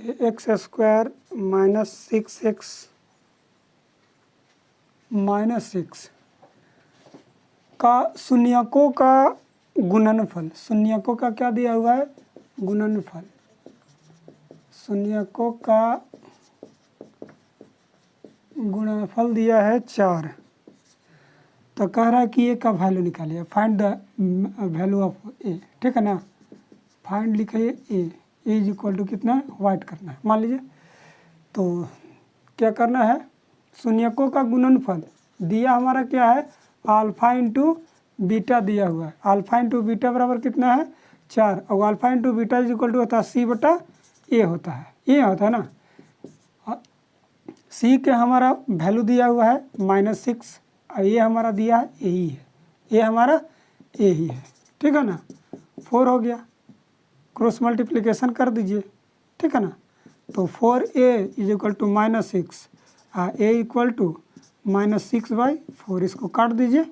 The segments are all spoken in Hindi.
X square minus 6x minus 6 का शून्यकों का गुणनफल, शून्यकों का क्या दिया हुआ है, गुणनफल, शून्यकों का गुणनफल दिया है 4। तो कह रहा है कि ए का वैल्यू निकालिए, फाइंड द वैल्यू ऑफ ए, ठीक है ना। फाइंड लिखिए ए इज इक्वल टू कितना, वाइट करना है मान लीजिए। तो क्या करना है, शून्यकों का गुणनफल दिया हमारा क्या है, अल्फा इंटू बीटा दिया हुआ है। अल्फा इंटू बीटा बराबर कितना है, 4, और alpha into beta is equal to होता है सी बटा ए होता है, ये होता है ना। सी के हमारा वैल्यू दिया हुआ है -6, और ये हमारा दिया है ए ही है, ये हमारा ए ही है, ठीक है ना। 4 हो गया, क्रॉस मल्टीप्लिकेशन कर दीजिए, ठीक है ना। तो 4a is equal to -6, a equal to -6/4, इसको काट दीजिए,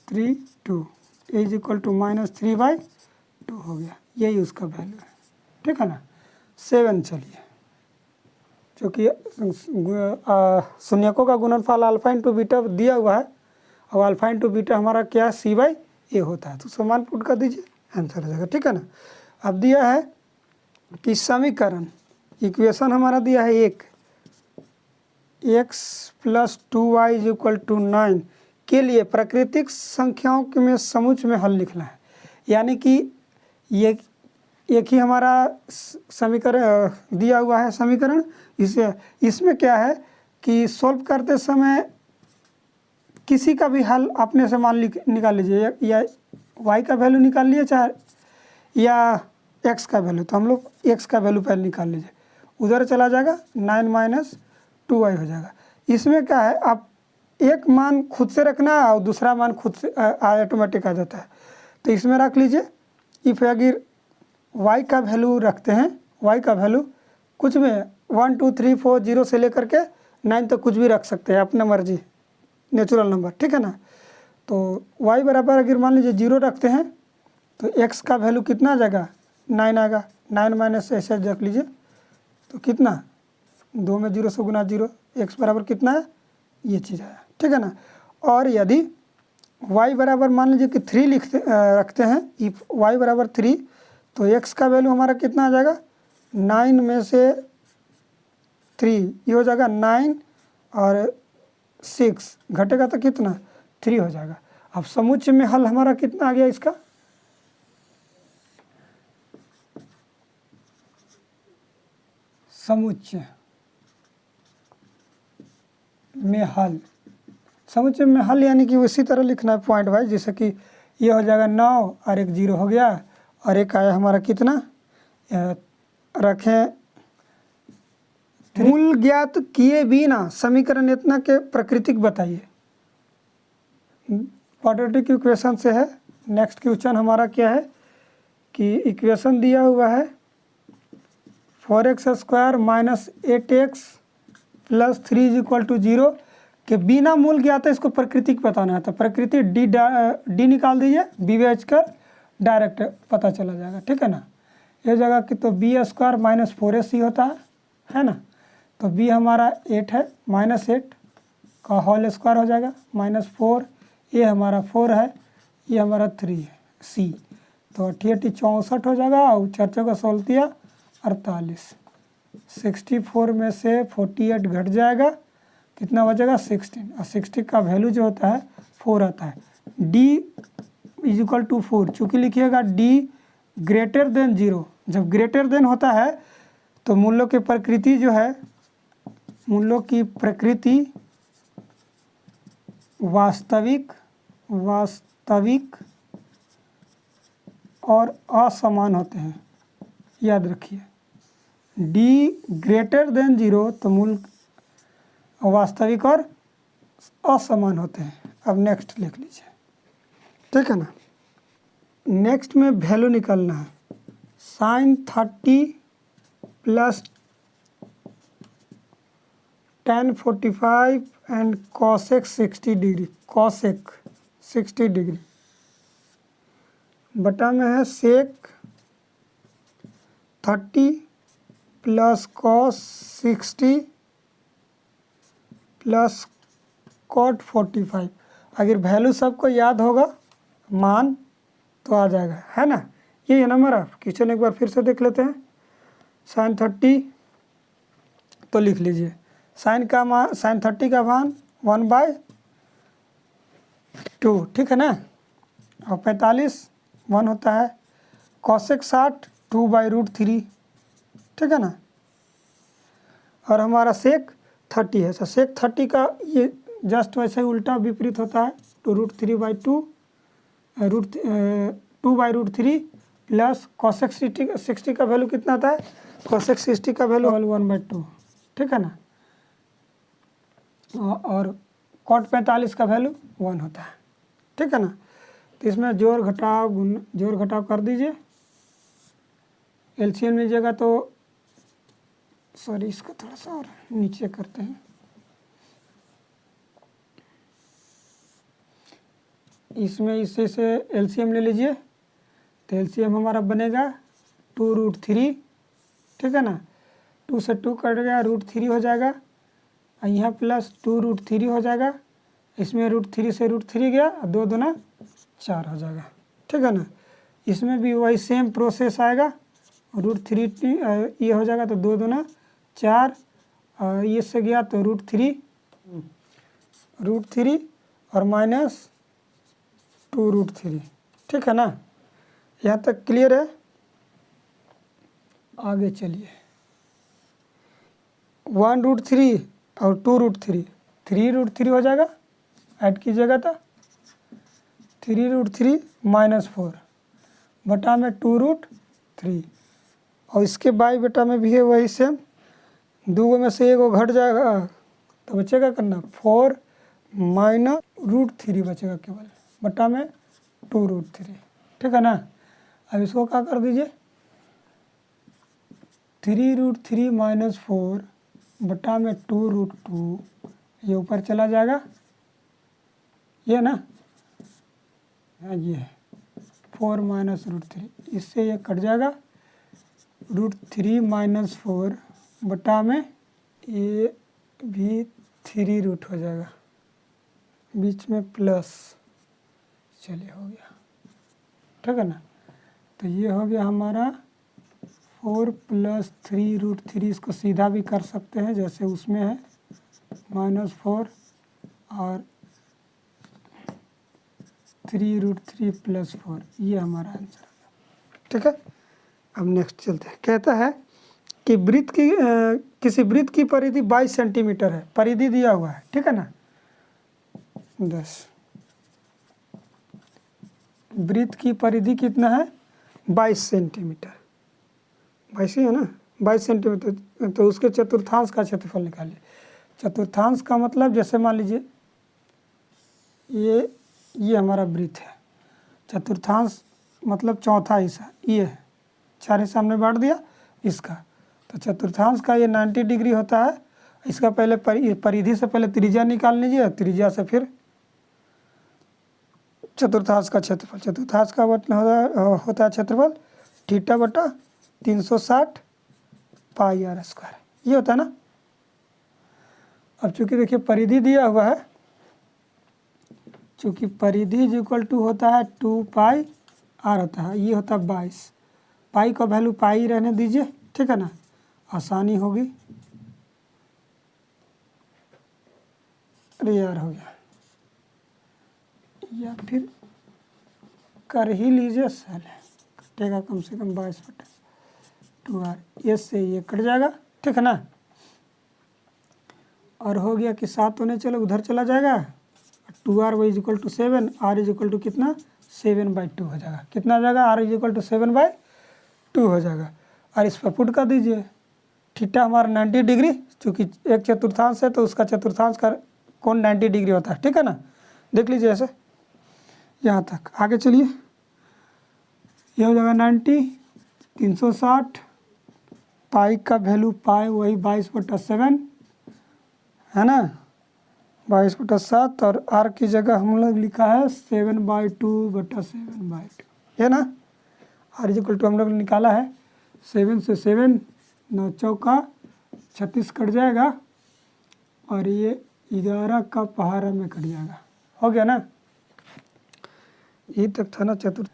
3 2, ए इज इक्वल टू -3/2 हो गया, यही उसका वैल्यू है, ठीक है ना। 7 चलिए, क्योंकि शून्यकों का गुणनफल अल्फा इंटू बीटा दिया हुआ है, और अल्फा इंटू बीटा हमारा क्या c/a होता है, तो समान पुट कर दीजिए, आंसर हो जाएगा, ठीक है ना। अब दिया है कि समीकरण, इक्वेशन हमारा दिया है एक, x + 2y = 9 के लिए प्राकृतिक संख्याओं के में समुच्च में हल लिखना है। यानी कि ये एक ही हमारा समीकरण दिया हुआ है, समीकरण इसमें क्या है कि सॉल्व करते समय किसी का भी हल अपने से मान निकाल लीजिए, या y का वैल्यू निकाल लिए चाहे या x का वैल्यू, तो हम लोग x का वैल्यू पहले निकाल लीजिए, उधर चला जाएगा 9 - 2y हो जाएगा। इसमें क्या है, आप एक मान खुद से रखना और दूसरा मान खुद से ऑटोमेटिक आ जाता है। तो इसमें रख लीजिए, इफ अगर y का वैल्यू रखते हैं, y का वैल्यू कुछ में 1 2 3 4 0 से लेकर के 9 तक कुछ भी रख सकते हैं, अपना मर्जी, नेचुरल नंबर, ठीक है ना। तो y बराबर अगर मान लीजिए 0 रखते हैं, तो x का वैल्यू कितना आ जाएगा, 9 आएगा, 9 माइनस ऐसे रख लीजिए, तो कितना, 2 में 0 से गुना 0, x बराबर कितना है, ये चीज़ आया, ठीक है ना। और यदि y बराबर मान लीजिए कि 3 रखते हैं, इफ y बराबर 3, तो x का वैल्यू हमारा कितना आ जाएगा, 9 में से 3, ये हो जाएगा 9 और 6 घटेगा तो कितना, 3 हो जाएगा। अब समुच्चय में हल हमारा कितना आ गया इसका, समुच्चय में हल, समुच्चय में हल यानी कि उसी तरह लिखना है पॉइंट वाइज, जैसे कि ये हो जाएगा 9 और एक 0 हो गया, और एक आया हमारा कितना, रखें मूल ज्ञात किए बिना समीकरण इतना के प्राकृतिक बताइए। क्वाड्रेटिक इक्वेशन से है। नेक्स्ट क्वेश्चन हमारा क्या है कि इक्वेशन दिया हुआ है 4x² - 8x + 3 = 0 के बिना मूल ज्ञात है, इसको प्राकृतिक बताना है। तो प्रकृति डी निकाल दीजिए, बी बेच कर डायरेक्ट पता चला जाएगा, ठीक है ना। ये जगह कि तो b² - 4ac होता है ना। तो b हमारा 8 है, -8 का होल स्क्वायर हो जाएगा, -4, ये हमारा 4 है, ये हमारा 3 है, c, तो 88 64 हो जाएगा, और 4 का 16 48, 64 में से 48 घट जाएगा, कितना बचेगा 16, और 60 का वैल्यू जो होता है 4 आता है। d = 4, चूँकि लिखिएगा d > 0, जब ग्रेटर देन होता है तो मूल्यों की प्रकृति जो है, मूल्यों की प्रकृति वास्तविक और असमान होते हैं, याद रखिए। d > 0 तो मूल वास्तविक और असमान होते हैं। अब नेक्स्ट लिख लीजिए, ठीक है ना। नेक्स्ट में वैल्यू निकालना है, sin 30 + tan 45 and cosec 60 degree, cosec 60 degree बटा में है sec 30 plus cos 60 plus cot 45। अगर वैल्यू सबको याद होगा मान तो आ जाएगा, है ना। ये है नंबर ऑफ क्वेश्चन, एक बार फिर से देख लेते हैं। साइन 30 तो लिख लीजिए साइन 30 का मान 1/2, ठीक है ना। और 45 1 होता है। कॉसेक 60 2/√3, ठीक है ना। और हमारा सेक 30 है, तो सेक 30 का ये जस्ट वैसे ही उल्टा विपरीत होता है, 2√3/2 2/√3 प्लस कॉसेक 60 का वैल्यू कितना आता है, कॉसेक 60 का वैल्यू 1/2, ठीक है ना। और कॉट 45 का वैल्यू 1 होता है, ठीक है ना। तो इसमें जोड़ घटाव कर दीजिए। एलसीएम लीजिएगा तो सॉरी इसको थोड़ा सा और नीचे करते हैं। इसमें इसे से एलसीएम ले लीजिए, तो एलसीएम हमारा बनेगा 2√3, ठीक है ना। 2 से 2 कट गया, √3 हो जाएगा, और यहाँ प्लस 2√3 हो जाएगा। इसमें √3 से √3 गया, 2 दूना 4 हो जाएगा, ठीक है ना। इसमें भी वही सेम प्रोसेस आएगा, √3 ये हो जाएगा, तो 2 दूना 4, और ये से गया तो √3 और माइनस 2√3, ठीक है ना। यहाँ तक क्लियर है। आगे चलिए, 1√3 और 2√3, 3√3 हो जाएगा, ऐड कीजिएगा तो 3√3 - 4 बटा में 2√3, और इसके बाई बेटा में भी है वही सेम, 2 में से 1 घट जाएगा तो बचेगा करना 4 - √3 बचेगा केवल, बटा में 2√3, ठीक है ना। अब इसको क्या कर दीजिए, 3√3 - 4 बटा में 2√2, ये ऊपर चला जाएगा, ये ना, ये है 4 - √3, इससे ये कट जाएगा, √3 - 4 बटा में ये भी 3 हो जाएगा, बीच में प्लस, चलिए हो गया, ठीक है ना। तो ये हो गया हमारा 4 + 3√3, इसको सीधा भी कर सकते हैं जैसे उसमें है -4 और 3√3 + 4, ये हमारा आंसर है, ठीक है। अब नेक्स्ट चलते हैं। कहता है कि वृत्त की किसी वृत्त की परिधि 22 सेंटीमीटर है, परिधि दिया हुआ है, ठीक है ना। 10 वृत्त की परिधि कितना है, 22 सेंटीमीटर, 22 ही है ना, 22 सेंटीमीटर। तो उसके चतुर्थांश का क्षेत्रफल निकालिए। चतुर्थांश का मतलब जैसे मान लीजिए ये हमारा वृत्त है, चतुर्थांश मतलब चौथा हिस्सा, ये है 4 हिस्सा हमने बांट दिया इसका, तो चतुर्थांश का ये 90 डिग्री होता है। इसका पहले परिधि से पहले त्रिज्या निकाल लीजिए, त्रिज्या से फिर चतुर्थांश का क्षेत्रफल। चतुर्थांश का होता है क्षेत्रफल थीटा बटा 360 πr², ये होता है ना। अब चूंकि देखिए परिधि दिया हुआ है, चूंकि परिधि = होता है 2πr होता है, ये होता है 22, पाई का वैल्यू पाई रहने दीजिए, ठीक है ना, आसानी होगी। अरे यार हो गया, या फिर कर ही लीजिए, साले कटेगा कम से कम 22/2r, ये से ये कट जाएगा, ठीक है ना। और हो गया कि 7 होने चलो उधर चला जाएगा, 2r = 7, r कितना 7/2 हो जाएगा, कितना आ जाएगा, r = 7/2 हो जाएगा। और इस पर पुट कर दीजिए, थीटा हमारा 90 डिग्री, चूँकि एक चतुर्थांश है तो उसका चतुर्थांश का कोण 90 डिग्री होता है, ठीक है ना। देख लीजिए ऐसे यहाँ तक। आगे चलिए, ये हो जाएगा 90, 360, पाई का वैल्यू पाई वही 22/7 है ना, 22/7, और r की जगह हम लोग लिखा है 7/2/7/2, है ना। r = हम लोग निकाला है 7 से 7 9 चौका 36 कट जाएगा और ये 11 का पहाड़ा में कट जाएगा। हो गया ना, ये तक था ना चतुर्थ,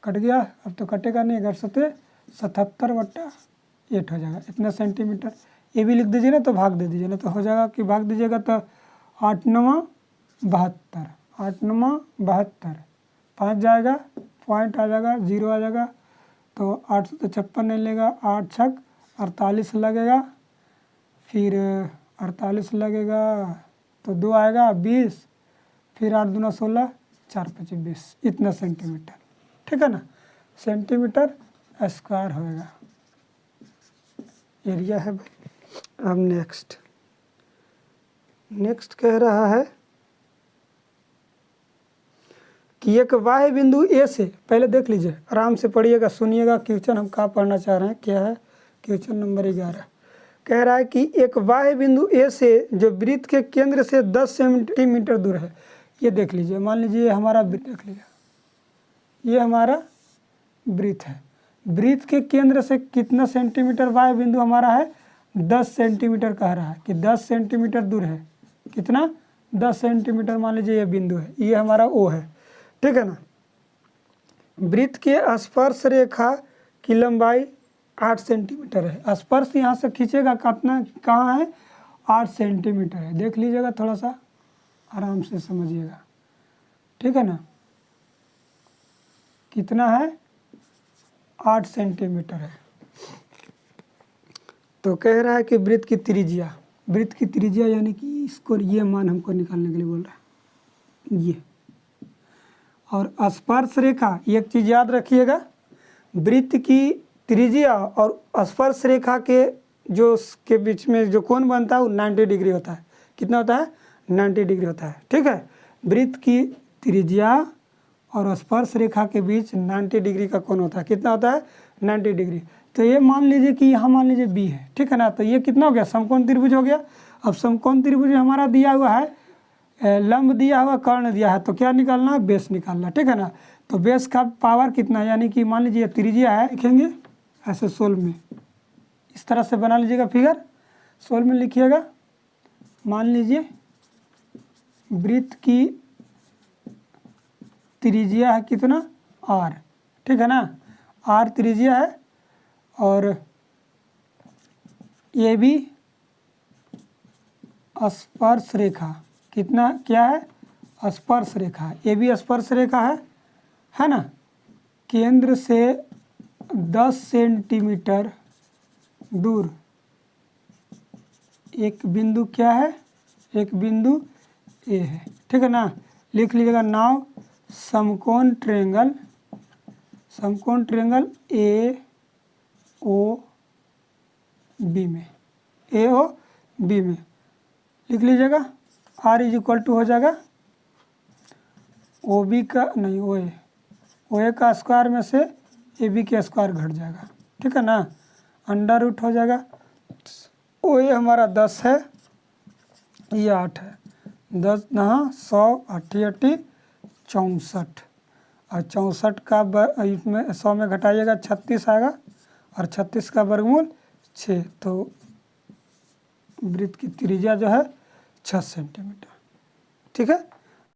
कट गया। अब तो कटेगा नहीं, अगर 77/8 हो जाएगा, इतना सेंटीमीटर। ये भी लिख दीजिए ना, तो भाग दे दीजिए ना, तो हो जाएगा कि भाग दीजिएगा तो 8 9 72, 8 9 72, 5 जाएगा, पॉइंट आ जाएगा, 0 आ जाएगा, तो 8 से तो 56 नहीं लेगा, 8 छक 48 लगेगा, फिर 48 लगेगा तो 2 आएगा 20, फिर 8 दूना 16, 4 5 20, इतना सेंटीमीटर। ठीक है ना, सेंटीमीटर स्क्वायर होएगा, एरिया है भाई। अब नेक्स्ट कह रहा है कि एक बाह्य बिंदु ए से, पहले देख लीजिए, आराम से पढ़िएगा, सुनिएगा क्वेश्चन हम क्या पढ़ना चाह रहे हैं, क्या है क्वेश्चन नंबर 11। कह रहा है कि एक बाह्य बिंदु ए से जो वृत्त के केंद्र से 10 सेंटीमीटर दूर है। ये देख लीजिए, मान लीजिए हमारा वृत्त, देख लीजिए ये हमारा वृत्त है, वृत्त के केंद्र से कितना सेंटीमीटर बाह्य बिंदु हमारा है, 10 सेंटीमीटर कह रहा है कि 10 सेंटीमीटर दूर है। कितना, 10 सेंटीमीटर मान लीजिए ये बिंदु है, ये हमारा ओ है। ठीक है ना, वृत्त के स्पर्श रेखा की लंबाई 8 सेंटीमीटर है। स्पर्श यहाँ से खींचेगा कितना, कहाँ है, 8 सेंटीमीटर है। देख लीजिएगा, थोड़ा सा आराम से समझिएगा। ठीक है ना, कितना है, 8 सेंटीमीटर है। तो कह रहा है कि वृत्त की त्रिज्या, वृत्त की त्रिज्या यानी कि इसको, ये मान हमको निकालने के लिए बोल रहा है ये। और स्पर्श रेखा, एक चीज़ याद रखिएगा, वृत्त की त्रिज्या और स्पर्श रेखा के जो के बीच में जो कोण बनता है वो 90 डिग्री होता है। कितना होता है, 90 डिग्री होता है। ठीक है, वृत्त की त्रिज्या और स्पर्श रेखा के बीच 90 डिग्री का कोण होता है। कितना होता है, 90 डिग्री। तो ये मान लीजिए कि यहाँ मान लीजिए बी है। ठीक है ना, तो ये कितना हो गया, समकोण त्रिभुज हो गया। अब समकोण त्रिभुज हमारा दिया हुआ है, लंब दिया हुआ, कर्ण दिया है, तो क्या निकालना है, बेस निकालना। ठीक है ना, तो बेस का पावर कितना है, यानी कि मान लीजिए त्रिज्या है, लिखेंगे ऐसे 16 में, इस तरह से बना लीजिएगा फिगर, 16 में लिखिएगा। मान लीजिए वृत्त की त्रिज्या है कितना, r। ठीक है ना, r त्रिज्या है, और ये भी स्पर्श रेखा, कितना, क्या है, स्पर्श रेखा, ये भी स्पर्श रेखा है ना। केंद्र से 10 सेंटीमीटर दूर एक बिंदु क्या है, एक बिंदु ए है। ठीक है ना, लिख लीजिएगा, नाउ समकोण ट्रायंगल, समकोण ट्रायंगल ए ओ बी में, ए ओ बी में लिख लीजिएगा। r इज इक्वल टू हो जाएगा ओ बी का, नहीं ओ ए का स्क्वायर में से ए बी के स्क्वायर घट जाएगा। ठीक है ना, अंडर रूट हो जाएगा। ओ ए हमारा 10 है, ये 8 है, 10 9 100 80 64, और 64 का इसमें 100 में घटाइएगा 36 आएगा, और 36 का वर्गमूल 6, तो वृत्त की त्रिज्या जो है 6 सेंटीमीटर। ठीक है।